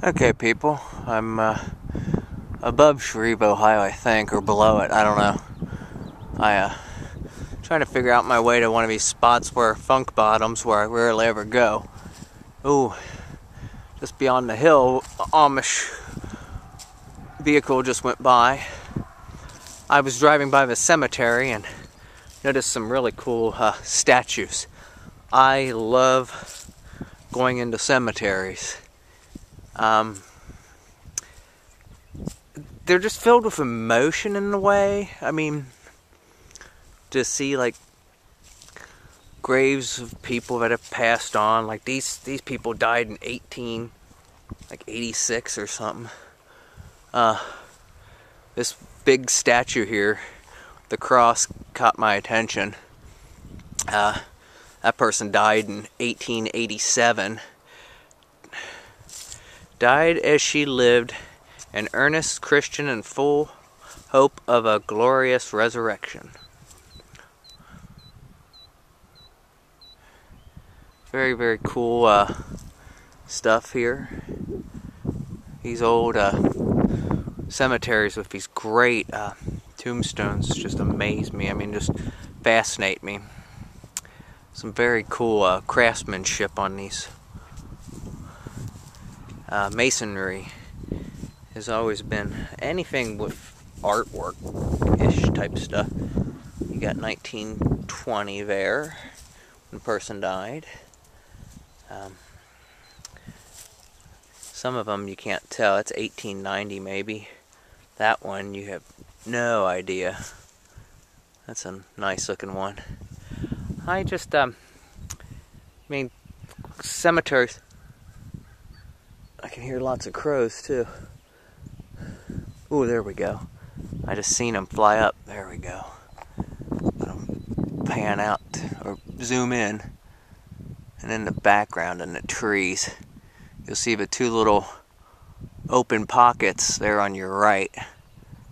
Okay, people, I'm above Shreve, Ohio, I think, or below it, I don't know. Trying to figure out my way to one of these spots where funk bottoms, where I rarely ever go. Ooh, just beyond the hill, Amish vehicle just went by. I was driving by the cemetery and noticed some really cool statues. I love going into cemeteries. They're just filled with emotion in a way. I mean, to see like graves of people that have passed on, like these people died in 86 or something. This big statue here, the cross, caught my attention. That person died in 1887. Died as she lived, an earnest Christian and full hope of a glorious resurrection. Very, very cool stuff here. These old cemeteries with these great tombstones just amaze me. I mean, just fascinate me. Some very cool craftsmanship on these. Masonry has always been anything with artwork-ish type stuff. You got 1920 there, when a person died. Some of them you can't tell. It's 1890 maybe. That one you have no idea. That's a nice looking one. I just, mean, cemeteries. I can hear lots of crows too. Ooh, there we go. I just seen them fly up. There we go. Let them pan out or zoom in. And in the background, in the trees, you'll see the two little open pockets there on your right.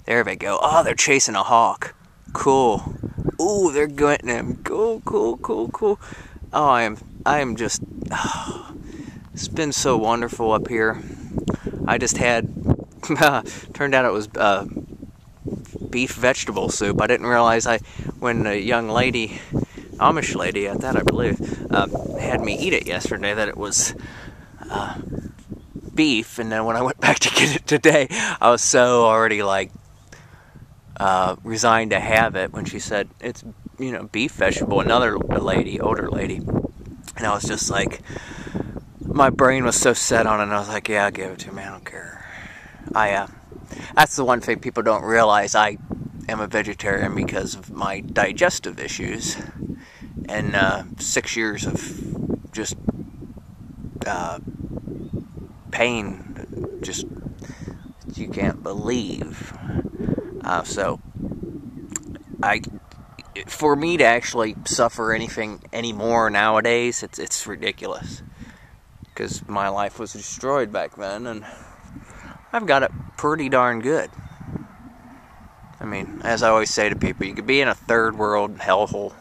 There they go. Oh, they're chasing a hawk. Cool. Ooh, they're getting him. Cool. Oh, I am just... Oh, it's been so wonderful up here. I just had... turned out it was beef vegetable soup. I didn't realize when a young lady... Amish lady at that, I believe, had me eat it yesterday, that it was beef, and then when I went back to get it today, I was so already like resigned to have it when she said it's, beef vegetable. Another lady, older lady, and I was just like, my brain was so set on it, and I was like, yeah, I'll give it to me, I don't care. That's the one thing people don't realize. I am a vegetarian because of my digestive issues. And 6 years of just pain, just you can't believe. So for me to actually suffer anything anymore nowadays, it's ridiculous. Because my life was destroyed back then, and I've got it pretty darn good. I mean, as I always say to people, you could be in a third world hellhole.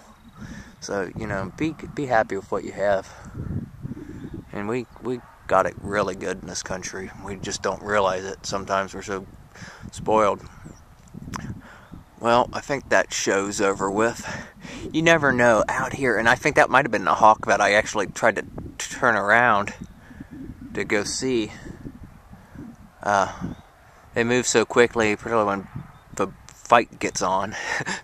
So, be happy with what you have. And we got it really good in this country. We just don't realize it. Sometimes we're so spoiled. Well, I think that show's over with. You never know out here. And I think that might have been a hawk that I actually tried to turn around to go see. They move so quickly, particularly when the fight gets on.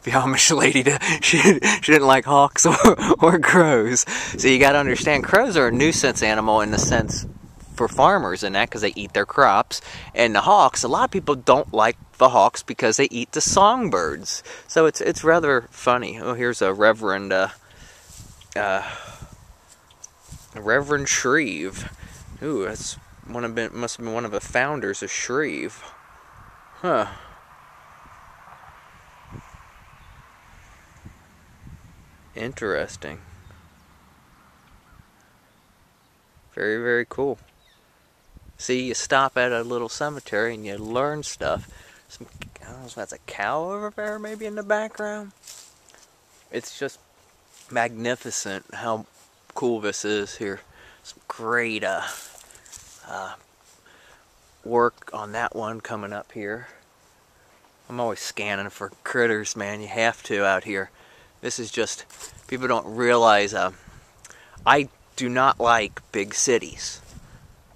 The Amish lady, she didn't like hawks or crows. So you got to understand, crows are a nuisance animal in the sense for farmers and that, because they eat their crops. And the hawks, a lot of people don't like the hawks because they eat the songbirds. So it's rather funny. Oh, here's a Reverend Shreve. Ooh, that's must have been one of the founders of Shreve. Huh. Interesting. Very, very cool. See, you stop at a little cemetery and you learn stuff. I don't know if that's a cow over there maybe in the background. It's just magnificent how cool this is here. Some great work on that one coming up here. I'm always scanning for critters, man. You have to out here. This is just, people don't realize, I do not like big cities.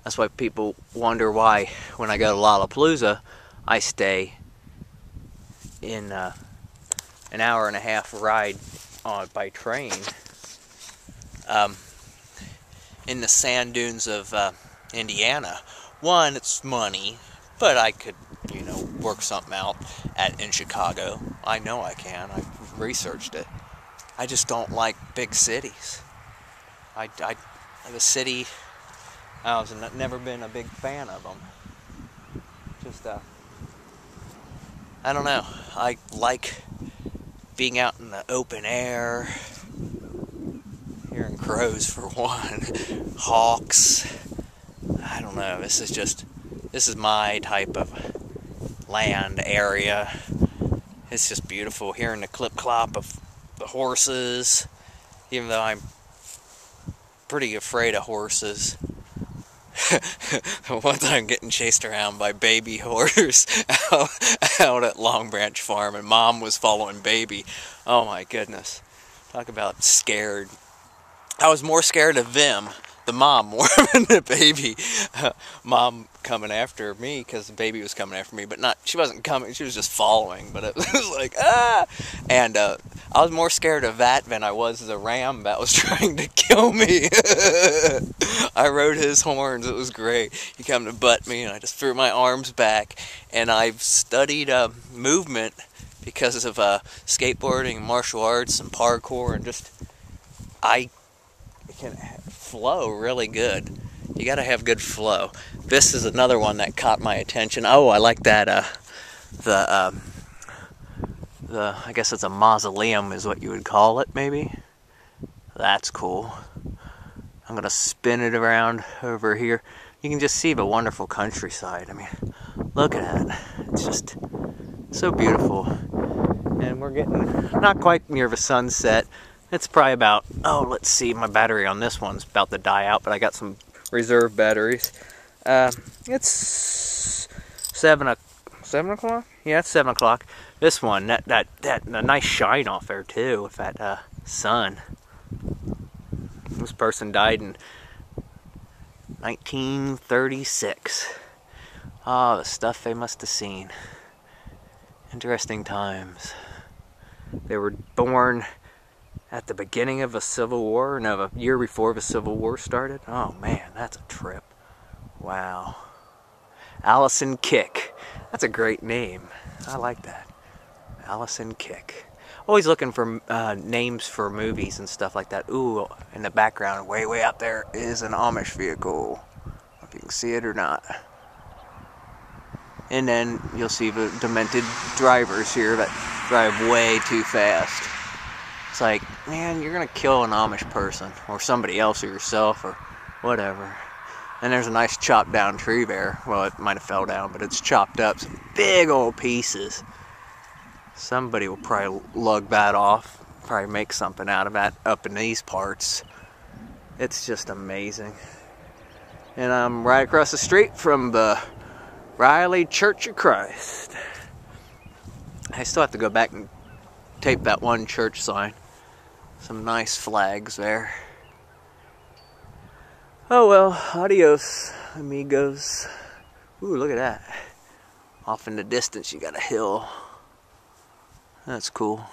That's why people wonder why when I go to Lollapalooza, I stay in an hour and a half ride by train in the sand dunes of Indiana. One, it's money, but I could, you know, work something out in Chicago. I know I can. I've researched it. I just don't like big cities. The city, I've never been a big fan of them. Just, I don't know. I like being out in the open air, hearing crows for one, hawks. I don't know. This is my type of land area. It's just beautiful hearing the clip-clop of the horses, even though I'm pretty afraid of horses. One time getting chased around by baby horse out at Long Branch Farm, and Mom was following baby. Oh my goodness. Talk about scared. I was more scared of them, the mom, more than the baby. Mom coming after me because the baby was coming after me, but she wasn't coming, she was just following, but it was like, ah! And I was more scared of that than I was the ram that was trying to kill me. I rode his horns, it was great. He came to butt me, and I just threw my arms back, and I've studied movement because of skateboarding, martial arts, and parkour, and just, I can flow really good. You gotta have good flow. This is another one that caught my attention. Oh, I like that, I guess it's a mausoleum is what you would call it, maybe. That's cool. I'm gonna spin it around over here. You can just see the wonderful countryside. I mean, look at that. It's just so beautiful. And we're getting not quite near the sunset. It's probably about, oh, let's see, my battery on this one's about to die out, but I got some reserve batteries. It's 7 o'clock? Yeah, it's 7 o'clock. This one, that a nice shine off there too with that sun. This person died in 1936. Oh, the stuff they must have seen. Interesting times. They were born at the beginning of a Civil War, no, a year before the Civil War started. Oh man, that's a trip. Wow. Allison Kick. That's a great name. I like that. Allison Kick. Always looking for names for movies and stuff like that. Ooh, in the background, way up there is an Amish vehicle. If you can see it or not. And then you'll see the demented drivers here that drive way too fast. It's like, man, you're gonna kill an Amish person, or somebody else, or yourself, or whatever. And there's a nice chopped down tree there. Well, it might have fell down, but it's chopped up, some big old pieces. Somebody will probably lug that off, probably make something out of that up in these parts. It's just amazing. And I'm right across the street from the Riley Church of Christ. I still have to go back and tape that one church sign. Some nice flags there. Oh well, adios, amigos. Ooh, look at that. Off in the distance, you got a hill. That's cool.